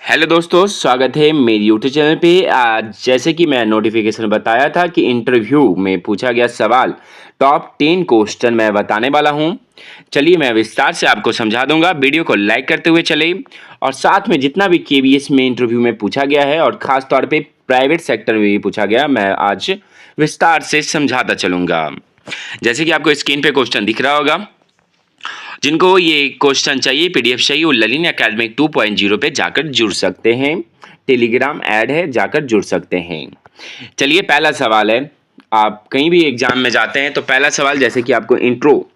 Hello दोस्तों, स्वागत है मेरी यूट्यूब चैनल पे। आज जैसे कि मैं नोटिफिकेशन बताया था कि इंटरव्यू में पूछा गया सवाल टॉप 10 क्वेश्चन मैं बताने वाला हूं। चलिए मैं विस्तार से आपको समझा दूंगा। वीडियो को लाइक करते हुए चले और साथ में जितना भी केवीएस में इंटरव्यू में पूछा गया है और ख़ास तौर पे प्राइवेट सेक्टर में भी पूछा गया, मैं आज विस्तार से समझाता चलूँगा। जैसे कि आपको स्क्रीन पे क्वेश्चन दिख रहा होगा, जिनको ये क्वेश्चन चाहिए, पीडीएफ चाहिए, वो ललिन एकेडमिक 2.0 पे जाकर जुड़ सकते हैं। टेलीग्राम ऐड है, जाकर जुड़ सकते हैं। चलिए पहला सवाल है, आप कहीं भी एग्जाम में जाते हैं तो पहला सवाल जैसे कि आपको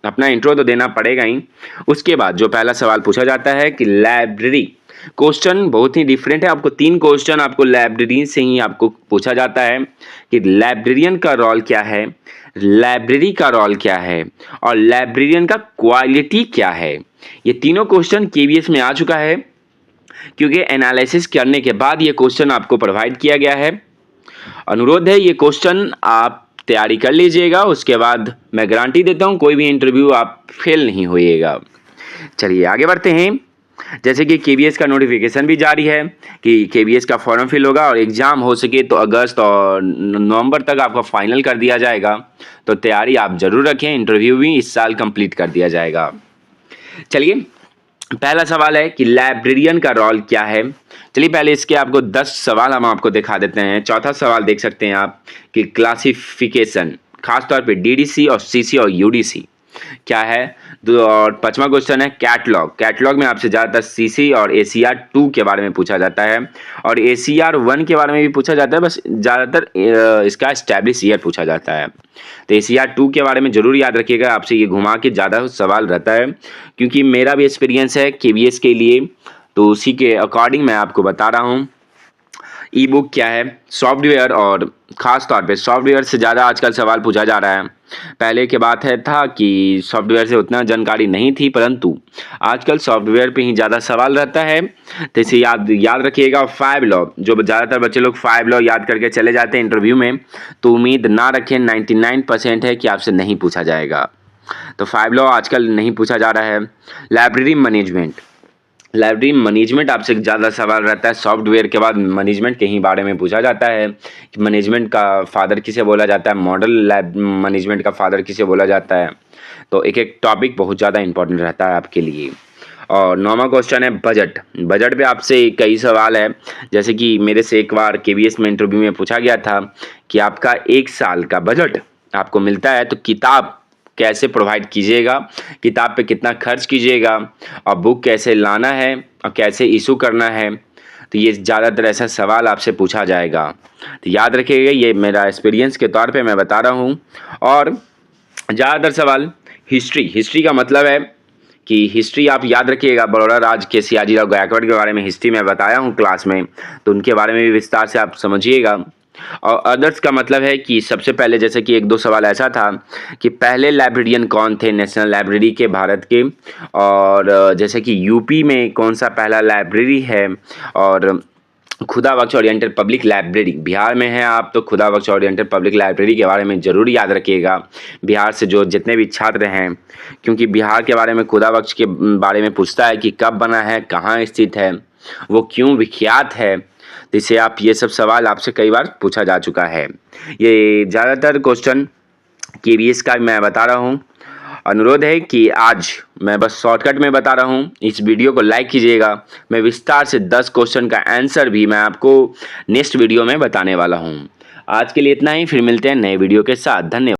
अपना इंट्रो तो देना पड़ेगा ही। उसके बाद जो पहला सवाल पूछा जाता है कि लाइब्रेरी, क्वेश्चन बहुत ही डिफरेंट है। आपको 3 क्वेश्चन आपको लाइब्रेरी से ही आपको पूछा जाता है कि लाइब्रेरियन का रोल क्या है, लाइब्रेरी का रोल क्या है और लाइब्रेरियन का क्वालिटी क्या है। ये तीनों क्वेश्चन केवीएस में आ चुका है, क्योंकि एनालिसिस करने के बाद ये क्वेश्चन आपको प्रोवाइड किया गया है। अनुरोध है ये क्वेश्चन आप तैयारी कर लीजिएगा, उसके बाद मैं गारंटी देता हूँ कोई भी इंटरव्यू आप फेल नहीं होइएगा। चलिए आगे बढ़ते हैं। जैसे कि केवीएस का नोटिफिकेशन भी जारी है कि केवीएस का फॉर्म फिल होगा और एग्ज़ाम हो सके तो अगस्त और नवंबर तक आपका फाइनल कर दिया जाएगा। तो तैयारी आप ज़रूर रखें, इंटरव्यू भी इस साल कंप्लीट कर दिया जाएगा। चलिए पहला सवाल है कि लाइब्रेरियन का रोल क्या है। चलिए पहले इसके आपको 10 सवाल हम आपको दिखा देते हैं। चौथा सवाल देख सकते हैं आप कि क्लासिफिकेशन, खासतौर पे डीडीसी और सीसी और यूडीसी क्या है। और 5वां क्वेश्चन है कैटलॉग। कैटलॉग में आपसे ज़्यादातर सीसी और एसीआर 2 के बारे में पूछा जाता है और एसीआर 1 के बारे में भी पूछा जाता है, बस ज़्यादातर इसका एस्टैब्लिश ईयर पूछा जाता है। तो एसीआर 2 के बारे में ज़रूर याद रखिएगा, आपसे ये घुमा के ज़्यादा सवाल रहता है, क्योंकि मेरा भी एक्सपीरियंस है केवीएस के लिए, तो उसी के अकॉर्डिंग मैं आपको बता रहा हूँ। ई बुक क्या है, सॉफ्टवेयर, और ख़ास तौर पे सॉफ्टवेयर से ज़्यादा आजकल सवाल पूछा जा रहा है। पहले के बात है था कि सॉफ्टवेयर से उतना जानकारी नहीं थी, परंतु आजकल सॉफ्टवेयर पे ही ज़्यादा सवाल रहता है। तो इसे याद रखिएगा। 5 लॉ, जो ज़्यादातर बच्चे लोग 5 लॉ याद करके चले जाते हैं इंटरव्यू में, तो उम्मीद ना रखें, 99% है कि आपसे नहीं पूछा जाएगा। तो 5 लॉ आजकल नहीं पूछा जा रहा है। लाइब्रेरी मैनेजमेंट, लाइब्रेरी मैनेजमेंट आपसे ज़्यादा सवाल रहता है। सॉफ्टवेयर के बाद मैनेजमेंट के ही बारे में पूछा जाता है कि मैनेजमेंट का फादर किसे बोला जाता है, मॉडल लैब मैनेजमेंट का फादर किसे बोला जाता है। तो एक एक टॉपिक बहुत ज़्यादा इंपॉर्टेंट रहता है आपके लिए। और 9वां क्वेश्चन है बजट। बजट पे आपसे कई सवाल है, जैसे कि मेरे से एक बार केवीएस में इंटरव्यू में पूछा गया था कि आपका 1 साल का बजट आपको मिलता है तो किताब कैसे प्रोवाइड कीजिएगा, किताब पे कितना खर्च कीजिएगा और बुक कैसे लाना है और कैसे इशू करना है। तो ये ज़्यादातर ऐसा सवाल आपसे पूछा जाएगा, तो याद रखिएगा, ये मेरा एक्सपीरियंस के तौर पे मैं बता रहा हूँ। और ज़्यादातर सवाल हिस्ट्री का मतलब है कि हिस्ट्री आप याद रखिएगा। बड़ौदा राज के सियाजीराव गायकवाड़ के बारे में हिस्ट्री में बताया हूँ क्लास में, तो उनके बारे में भी विस्तार से आप समझिएगा। और अदर्स का मतलब है कि सबसे पहले, जैसे कि 1-2 सवाल ऐसा था कि पहले लाइब्रेरियन कौन थे नेशनल लाइब्रेरी के भारत के, और जैसे कि यूपी में कौन सा पहला लाइब्रेरी है, और खुदा बख्श ओरिएंटेड पब्लिक लाइब्रेरी बिहार में है आप, तो खुदा बख्श ओरिएंटेड पब्लिक लाइब्रेरी के बारे में ज़रूर याद रखिएगा। बिहार से जो जितने भी छात्र हैं, क्योंकि बिहार के बारे में खुदा बख्श के बारे में पूछता है कि कब बना है, कहाँ स्थित है, वो क्यों विख्यात है। तो इसे आप, ये सब सवाल आपसे कई बार पूछा जा चुका है। ये ज़्यादातर क्वेश्चन केवीएस का मैं बता रहा हूँ। अनुरोध है कि आज मैं बस शॉर्टकट में बता रहा हूँ, इस वीडियो को लाइक कीजिएगा। मैं विस्तार से 10 क्वेश्चन का आंसर भी मैं आपको नेक्स्ट वीडियो में बताने वाला हूँ। आज के लिए इतना ही, फिर मिलते हैं नए वीडियो के साथ। धन्यवाद।